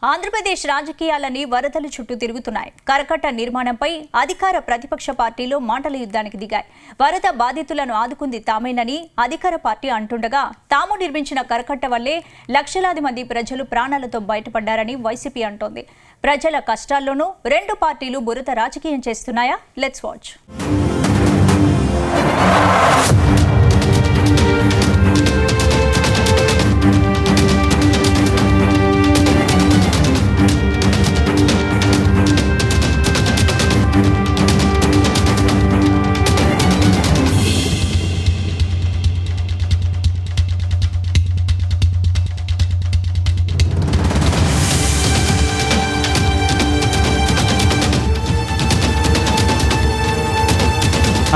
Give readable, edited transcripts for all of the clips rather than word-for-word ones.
ఆంధ్రప్రదేశ్ రాజకీయాలని వరదలు చుట్టూ తిరుగుతున్నాయి. కరకట్ట నిర్మాణంపై అధికార ప్రతిపక్ష పార్టీలు మాటల యుద్ధానికి దిగాయి. వరద బాధితులను ఆదుకుంది తామేనని అధికార పార్టీ అంటుండగా, తాము నిర్మించిన కరకట్ట వల్లే లక్షలాది మంది ప్రజలు ప్రాణాలతో బయటపడ్డారని వైసీపీ అంటోంది. ప్రజల కష్టాల్లోనూ రెండు పార్టీలు బురద రాజకీయం చేస్తున్నాయా? Let's watch.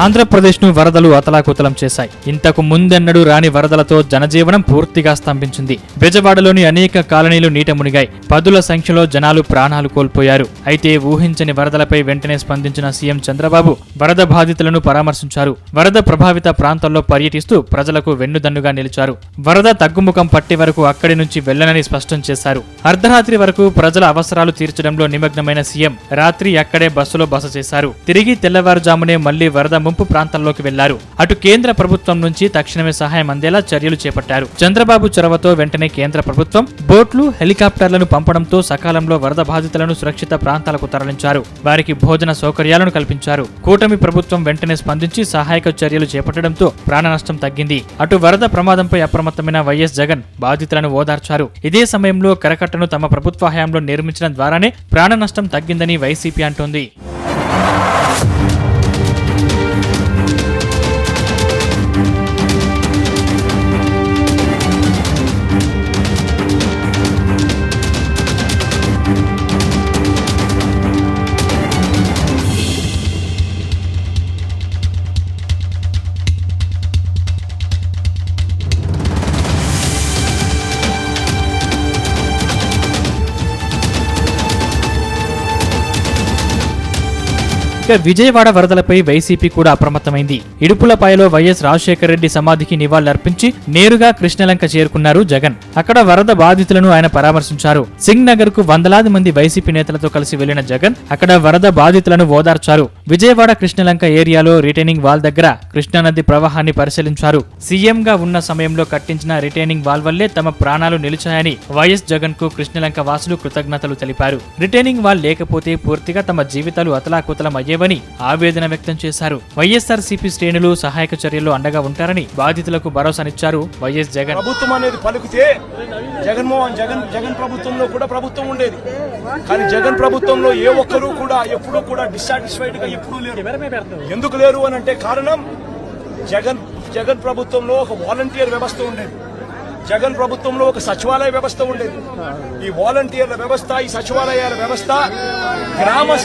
ఆంధ్రప్రదేశ్ను వరదలు అతలాకుతలం చేశాయి. ఇంతకు ముందెన్నడూ రాని వరదలతో జనజీవనం పూర్తిగా స్తంభించింది. బెజవాడలోని అనేక కాలనీలు నీట మునిగాయి. పదుల సంఖ్యలో జనాలు ప్రాణాలు కోల్పోయారు. అయితే ఊహించని వరదలపై వెంటనే స్పందించిన సీఎం చంద్రబాబు వరద బాధితులను పరామర్శించారు. వరద ప్రభావిత ప్రాంతాల్లో పర్యటిస్తూ ప్రజలకు వెన్నుదన్నుగా నిలిచారు. వరద తగ్గుముఖం పట్టి వరకు అక్కడి నుంచి వెళ్లనని స్పష్టం చేశారు. అర్ధరాత్రి వరకు ప్రజల అవసరాలు తీర్చడంలో నిమగ్నమైన సీఎం రాత్రి అక్కడే బస్సులో బస చేశారు. తిరిగి తెల్లవారుజామునే మళ్లీ వరద ముంపు ప్రాంతాల్లోకి వెళ్లారు. అటు కేంద్ర ప్రభుత్వం నుంచి తక్షణమే సహాయం అందేలా చర్యలు చేపట్టారు. చంద్రబాబు చొరవతో వెంటనే కేంద్ర ప్రభుత్వం బోట్లు, హెలికాప్టర్లను పంపడంతో సకాలంలో వరద బాధితులను సురక్షిత ప్రాంతాలకు తరలించారు. వారికి భోజన సౌకర్యాలను కల్పించారు. కూటమి ప్రభుత్వం వెంటనే స్పందించి సహాయక చర్యలు చేపట్టడంతో ప్రాణ నష్టం తగ్గింది. అటు వరద ప్రమాదంపై అప్రమత్తమైన వైఎస్ జగన్ బాధితులను ఓదార్చారు. ఇదే సమయంలో కరకట్టను తమ ప్రభుత్వ హయాంలో నిర్మించడం ద్వారానే ప్రాణ నష్టం తగ్గిందని వైసీపీ అంటోంది. ఇక విజయవాడ వరదలపై వైసీపీ కూడా అప్రమత్తమైంది. ఇడుపులపాయలో వైఎస్ రాజశేఖర రెడ్డి సమాధికి నివాళులర్పించి నేరుగా కృష్ణలంక చేరుకున్నారు జగన్. అక్కడ వరద బాధితులను ఆయన పరామర్శించారు. సింగ్ నగర్ కు వందలాది మంది వైసీపీ నేతలతో కలిసి వెళ్లిన జగన్ అక్కడ వరద బాధితులను ఓదార్చారు. విజయవాడ కృష్ణలంక ఏరియాలో రిటైనింగ్ వాల్ దగ్గర కృష్ణానది ప్రవాహాన్ని పరిశీలించారు. సీఎం గా ఉన్న సమయంలో కట్టించిన రిటైనింగ్ వాల్ వల్లే తమ ప్రాణాలు నిలిచాయని వైఎస్ జగన్ కు కృష్ణలంక వాసులు కృతజ్ఞతలు తెలిపారు. రిటైనింగ్ వాల్ లేకపోతే పూర్తిగా తమ జీవితాలు అతలాకుతలం అయ్యేవని ఆవేదన వ్యక్తం చేశారు. వైఎస్ఆర్సీపీ శ్రేణులు సహాయక చర్యల్లో అండగా ఉంటారని బాధితులకు భరోసానిచ్చారు వైఎస్ జగన్. ప్రభుత్వం అనేది పలికితే జగన్ ప్రభుత్వంలో కూడా ప్రభుత్వం ఉండేది. కానీ జగన్ ప్రభుత్వంలో ఏ ఒక్కరూ కూడా ఎప్పుడూ కూడా డిస్సాటిస్ఫైడ్ గా ఎప్పుడూ లేరు. ఎందుకు లేరు అని అంటే కారణం జగన్ ప్రభుత్వంలో ఒక వాలంటీర్ వ్యవస్థ ఉండేది. జగన్ ప్రభుత్వంలో ఒక సచివాలయ వ్యవస్థ ఉండేది. ఈ వాలంటీర్ల వ్యవస్థ, ఈ సచివాలయాల వ్యవస్థ గ్రామ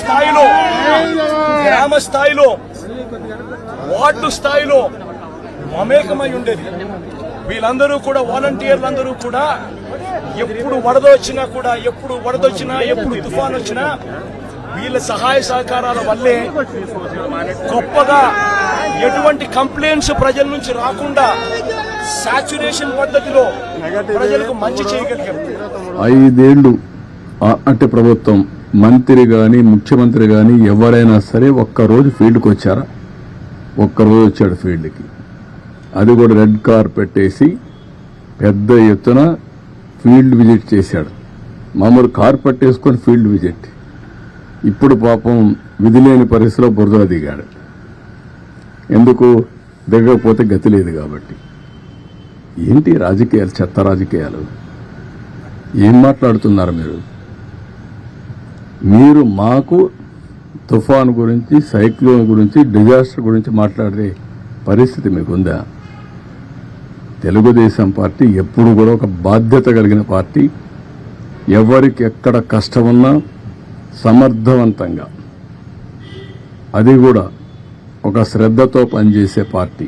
స్థాయిలో వార్డు స్థాయిలో మమేకమై ఉండేది. వీళ్ళందరూ కూడా వాలంటీర్లందరూ కూడా ఎప్పుడు వరద వచ్చినా ఎప్పుడు తుఫాన్ వచ్చినా వీళ్ళ సహాయ సహకారాల వల్లే గొప్పగా ఎటువంటి కంప్లైంట్స్ ప్రజల నుంచి రాకుండా సాచురేషన్ పద్ధతిలో ప్రజలకు మంచి చేయగలిగారు. 5 ఏళ్లు అంటే ప్రభుత్వం మంత్రి గాని ముఖ్యమంత్రి గాని ఎవరైనా సరే ఒక్కరోజు ఫీల్డ్కి వచ్చారా? ఒక్కరోజు వచ్చాడు ఫీల్డ్కి. అది కూడా రెడ్ కార్పెట్ వేసి పెద్ద ఎత్తున ఫీల్డ్ విజిట్ చేశాడు. మామూలు కార్పెట్ వేసుకొని ఫీల్డ్ విజిట్. ఇప్పుడు పాపం విధిలేని పరిస్థితిలో బురద దిగాడు. ఎందుకు దిగకపోతే గతి లేదు కాబట్టి. ఏంటి రాజకీయాలు, చెత్త రాజకీయాలు? ఏం మాట్లాడుతున్నారు మీరు? మాకు తుఫాను గురించి, సైక్లోన్ గురించి, డిజాస్టర్ గురించి మాట్లాడే పరిస్థితి మీకుందా? తెలుగుదేశం పార్టీ ఎప్పుడు కూడా ఒక బాధ్యత కలిగిన పార్టీ. ఎవరికి ఎక్కడ కష్టమున్నా సమర్థవంతంగా, అది కూడా ఒక శ్రద్ధతో పనిచేసే పార్టీ.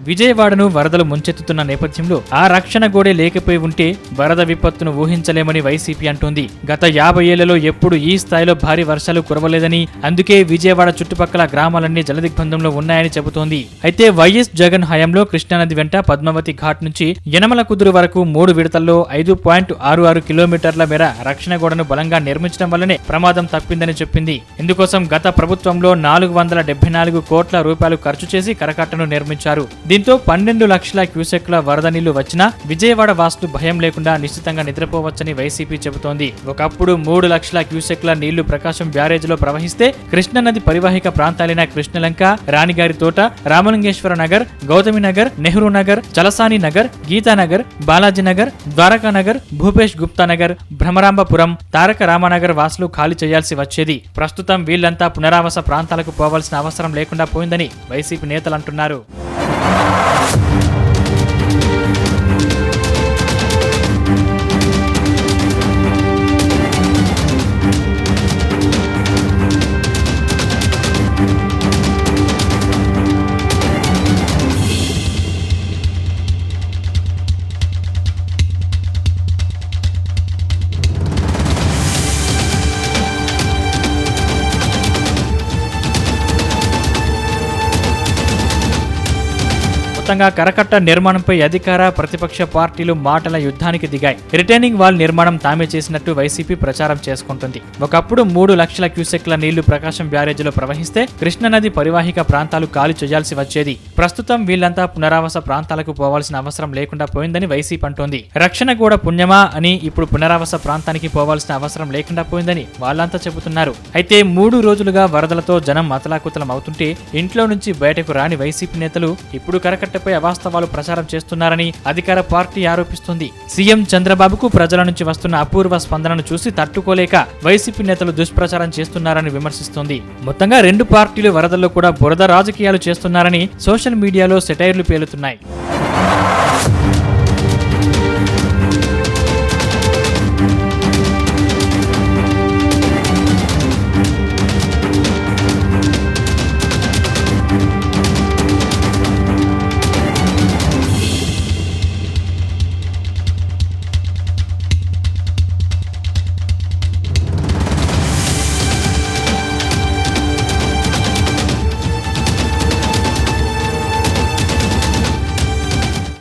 విజయవాడను వరదలు ముంచెత్తుతున్న నేపథ్యంలో ఆ రక్షణ గోడే లేకపోయి ఉంటే వరద విపత్తును ఊహించలేమని వైసీపీ అంటోంది. గత 50 ఏళ్లలో ఎప్పుడు ఈ స్థాయిలో భారీ వర్షాలు కురవలేదని, అందుకే విజయవాడ చుట్టుపక్కల గ్రామాలన్నీ జలదిగ్బంధంలో ఉన్నాయని చెబుతోంది. అయితే వైఎస్ జగన్ హయాంలో కృష్ణానది వెంట పద్మావతి ఘాట్ నుంచి యనమల కుదురు వరకు 3 విడతల్లో 5.66 కిలోమీటర్ల మేర రక్షణ గోడను బలంగా నిర్మించడం వల్లనే ప్రమాదం తప్పిందని చెప్పింది. ఇందుకోసం గత ప్రభుత్వంలో 474 కోట్ల రూపాయలు ఖర్చు చేసి కరకట్టను నిర్మించారు. దీంతో 12 లక్షల క్యూసెక్ల వరద నీళ్లు వచ్చినా విజయవాడ వాసులు భయం లేకుండా నిశ్చితంగా నిద్రపోవచ్చని వైసీపీ చెబుతోంది. ఒకప్పుడు 3 లక్షల క్యూసెక్ల నీళ్లు ప్రకాశం బ్యారేజ్లో ప్రవహిస్తే కృష్ణానది పరివాహిక ప్రాంతాలైన కృష్ణలంక, రాణిగారి తోట, రామలింగేశ్వర నగర్, గౌతమి నగర్, నెహ్రూ నగర్, చలసాని నగర్, గీతానగర్, బాలాజీ నగర్, ద్వారకా నగర్, భూపేష్ గుప్తా నగర్, భ్రమరాంబపురం, తారక రామనగర్ వాసులు ఖాళీ చేయాల్సి వచ్చేది. ప్రస్తుతం వీళ్లంతా పునరావాస ప్రాంతాలకు పోవాల్సిన అవసరం లేకుండా పోయిందని వైసీపీ నేతలు అంటున్నారు. మొత్తంగా కరకట్ట నిర్మాణంపై అధికార ప్రతిపక్ష పార్టీలు మాటల యుద్ధానికి దిగాయి. రిటైనింగ్ వాల్ నిర్మాణం తామే చేసినట్టు వైసీపీ ప్రచారం చేసుకుంటుంది. ఒకప్పుడు 3 లక్షల క్యూసెక్ల నీళ్లు ప్రకాశం బ్యారేజీలో ప్రవహిస్తే కృష్ణానది పరివాహిక ప్రాంతాలు ఖాళీ చేయాల్సి వచ్చేది. ప్రస్తుతం వీళ్లంతా పునరావాస ప్రాంతాలకు పోవాల్సిన అవసరం లేకుండా పోయిందని వైసీపీ అంటోంది. రక్షణ గోడ పుణ్యమా అని ఇప్పుడు పునరావాస ప్రాంతానికి పోవాల్సిన అవసరం లేకుండా పోయిందని వాళ్ళంతా చెబుతున్నారు. అయితే 3 రోజులుగా వరదలతో జనం అతలాకుతలం అవుతుంటే ఇంట్లో నుంచి బయటకు రాని వైసీపీ నేతలు ఇప్పుడు కరకట్టపై అవాస్తవాలు ప్రచారం చేస్తున్నారని అధికార పార్టీ ఆరోపిస్తుంది. సీఎం చంద్రబాబుకు ప్రజల నుంచి వస్తున్న అపూర్వ స్పందనను చూసి తట్టుకోలేక వైసీపీ నేతలు దుష్ప్రచారం చేస్తున్నారని విమర్శిస్తోంది. మొత్తంగా 2 పార్టీలు వరదల్లో కూడా బురద రాజకీయాలు చేస్తున్నారని సోషల్ మీడియాలో సెటైర్లు పేలుతున్నాయి.